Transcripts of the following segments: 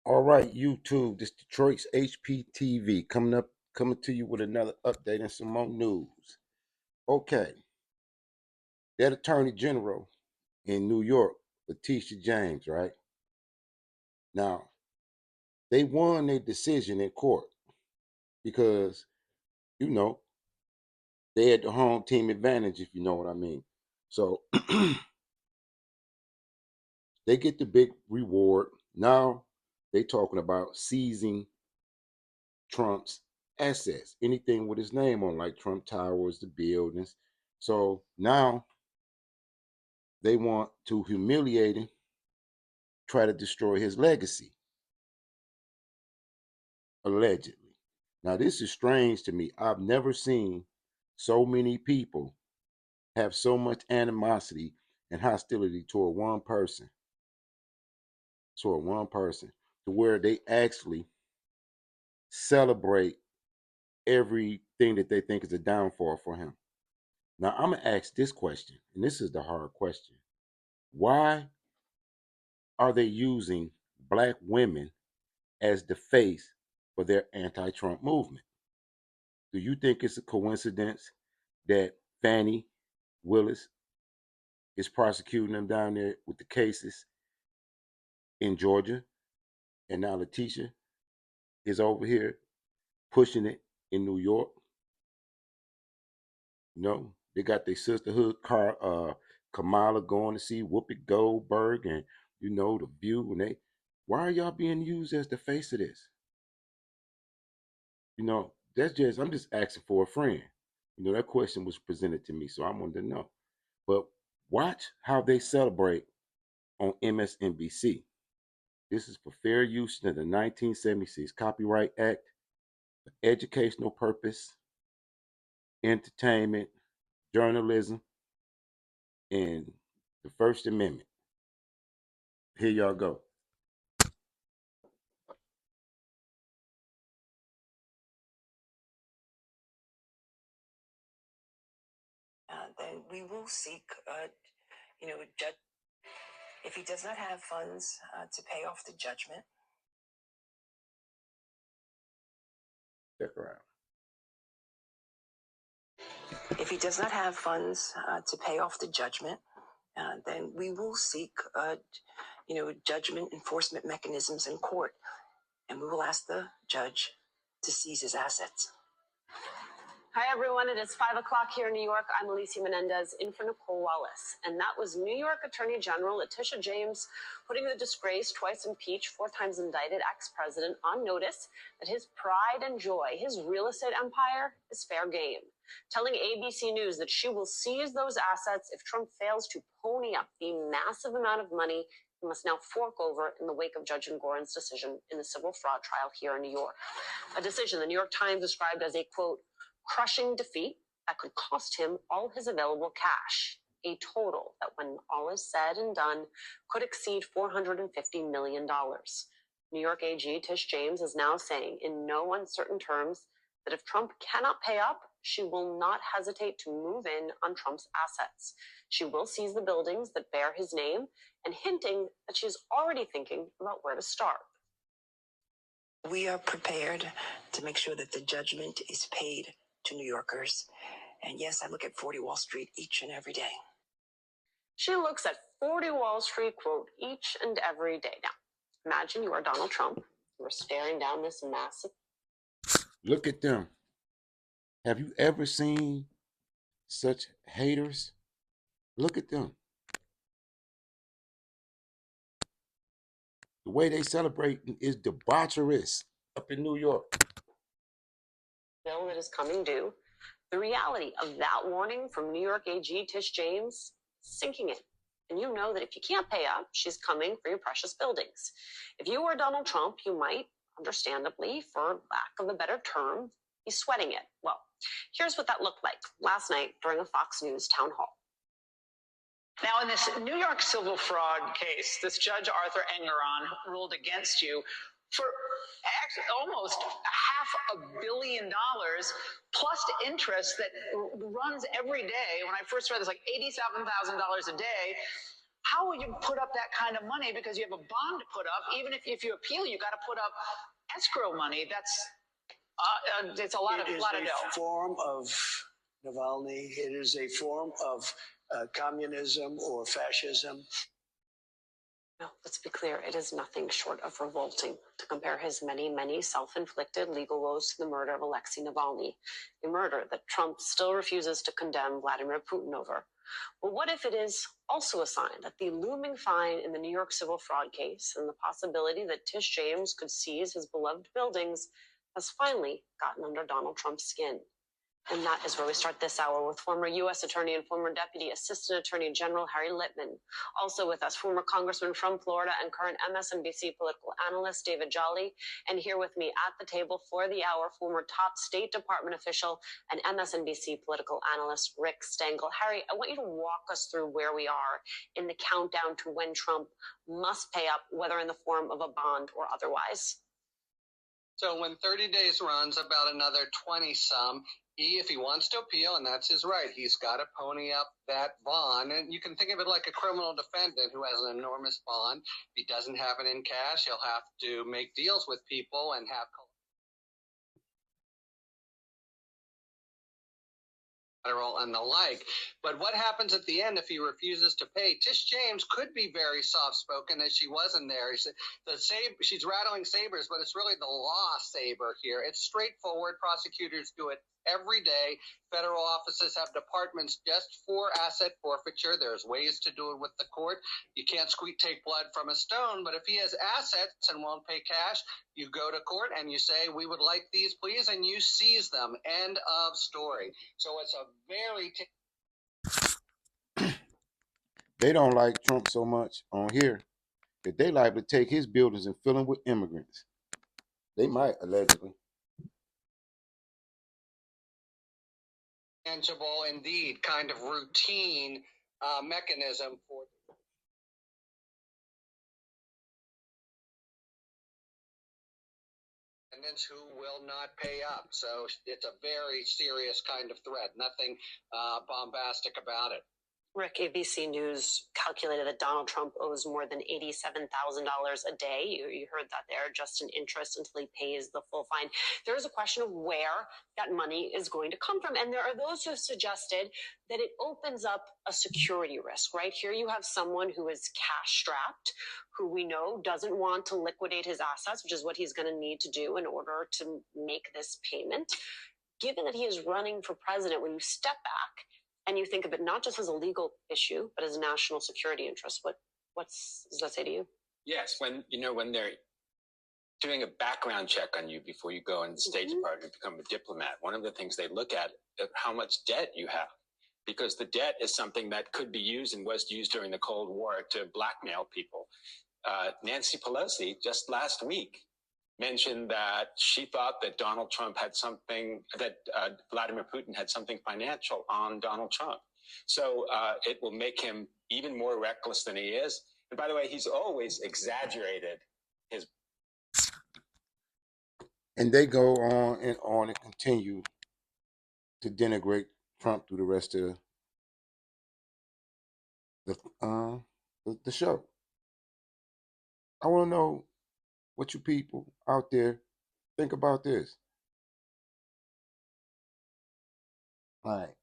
All right, YouTube, this Detroit's HPTV coming to you with another update and some more news. Okay, that Attorney General in New York, Letitia James, right? Now, they won their decision in court because, you know, they had the home team advantage, if you know what I mean. So they get the big reward. Now they talking about seizing Trump's assets, anything with his name on, like Trump Towers, the buildings. So now they want to humiliate him, try to destroy his legacy, allegedly. Now, this is strange to me. I've never seen so many people have so much animosity and hostility toward one person, to where they actually celebrate everything that they think is a downfall for him. Now, I'm going to ask this question, and this is the hard question. Why are they using black women as the face for their anti Trump movement? Do you think it's a coincidence that Fannie Willis is prosecuting them down there with the cases in Georgia, and now Letitia is over here pushing it in New York? No, they got their sisterhood Kamala going to see Whoopi Goldberg and the View, and why are y'all being used as the face of this? That's just I'm just asking for a friend. That question was presented to me, so I wanted to know. But watch how they celebrate on MSNBC. This is for fair use in the 1976 Copyright Act, for educational purpose, entertainment, journalism, and the First Amendment. Here y'all go. Then we will seek, judge. If he does not have funds to pay off the judgment. Check her out. If he does not have funds to pay off the judgment, then we will seek, judgment enforcement mechanisms in court, and we will ask the judge to seize his assets. Hi, everyone. It is 5 o'clock here in New York. I'm Alicia Menendez in for Nicole Wallace. And that was New York Attorney General Letitia James putting the disgraced, twice impeached, 4 times indicted ex-president on notice that his pride and joy, his real estate empire, is fair game. Telling ABC News that she will seize those assets if Trump fails to pony up the massive amount of money he must now fork over in the wake of Judge Engoron's decision in the civil fraud trial here in New York. A decision the New York Times described as a, quote, crushing defeat that could cost him all his available cash, a total that, when all is said and done, could exceed $450 million. New York AG Tish James is now saying in no uncertain terms that if Trump cannot pay up, she will not hesitate to move in on Trump's assets. She will seize the buildings that bear his name, and hinting that she's already thinking about where to start. We are prepared to make sure that the judgment is paid to New Yorkers. And yes, I look at 40 Wall Street each and every day. She looks at 40 Wall Street, quote, each and every day. Now, imagine you are Donald Trump. You are staring down this massive... Look at them. Have you ever seen such haters? Look at them. The way they celebrate is debaucherous up in New York. Bill that is coming due. The reality of that warning from New York AG Tish James sinking in. And you know that if you can't pay up, she's coming for your precious buildings. If you were Donald Trump, you might, understandably, for lack of a better term, be sweating it. Well, here's what that looked like last night during a Fox News town hall. Now, in this New York civil fraud case, this Judge Arthur Engoron ruled against you for actually almost $500 million plus interest that runs every day. When I first read this, like $87,000 a day. How will you put up that kind of money because you have a bond to put up? Even if you appeal, you got to put up escrow money. That's it's a lot of dough. It is a form of Navalny. It is a form of communism or fascism. No, let's be clear, it is nothing short of revolting to compare his many, many self-inflicted legal woes to the murder of Alexei Navalny, a murder that Trump still refuses to condemn Vladimir Putin over. But what if it is also a sign that the looming fine in the New York civil fraud case and the possibility that Tish James could seize his beloved buildings has finally gotten under Donald Trump's skin? And that is where we start this hour with former U.S. Attorney and former Deputy Assistant Attorney General Harry Litman. Also with us, former Congressman from Florida and current MSNBC political analyst David Jolly. And here with me at the table for the hour, former top State Department official and MSNBC political analyst Rick Stengel. Harry, I want you to walk us through where we are in the countdown to when Trump must pay up, whether in the form of a bond or otherwise. So when 30 days runs, about another 20-some, if he wants to appeal, and that's his right, he's got to pony up that bond. And you can think of it like a criminal defendant who has an enormous bond. If he doesn't have it in cash, he'll have to make deals with people and have collateral and the like. But what happens at the end if he refuses to pay? Tish James could be very soft-spoken, as she wasn't there. He said, she's rattling sabers, but it's really the law saber here. It's straightforward. Prosecutors do it every day. Federal offices have departments just for asset forfeiture. There's ways to do it with the court. You can't take blood from a stone, but if he has assets and won't pay cash, you go to court and you say, we would like these, please, and you seize them. End of story. So it's a very... They don't like Trump so much on here that they liable to take his buildings and fill them with immigrants. They might, allegedly. Tangible, indeed, kind of routine mechanism for defendants who will not pay up. So it's a very serious kind of threat. Nothing bombastic about it. Rick, ABC News calculated that Donald Trump owes more than $87,000 a day. You heard that there, just in interest until he pays the full fine. There is a question of where that money is going to come from. And there are those who have suggested that it opens up a security risk, right? Here you have someone who is cash strapped, who we know doesn't want to liquidate his assets, which is what he's going to need to do in order to make this payment. Given that he is running for president, when you step back and you think of it not just as a legal issue, but as a national security interest, what does that say to you? Yes, when they're doing a background check on you before you go in the State Department to become a diplomat, one of the things they look at is how much debt you have, because the debt is something that could be used and was used during the Cold War to blackmail people. Nancy Pelosi just last week mentioned that she thought that Donald Trump had something, that Vladimir Putin had something financial on Donald Trump. So it will make him even more reckless than he is. And by the way, he's always exaggerated his... And they go on and continue to denigrate Trump through the rest of the show. I want to know what you people out there think about this. Like,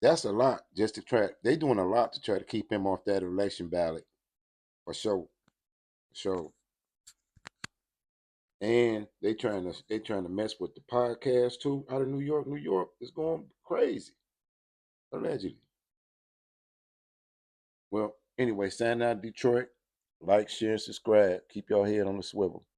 that's a lot just to try. They doing a lot to try to keep him off that election ballot, for sure. And they trying to mess with the podcast too out of New York. New York is going crazy, allegedly. Well, anyway, signing out of Detroit. Like, share, and subscribe. Keep your head on the swivel.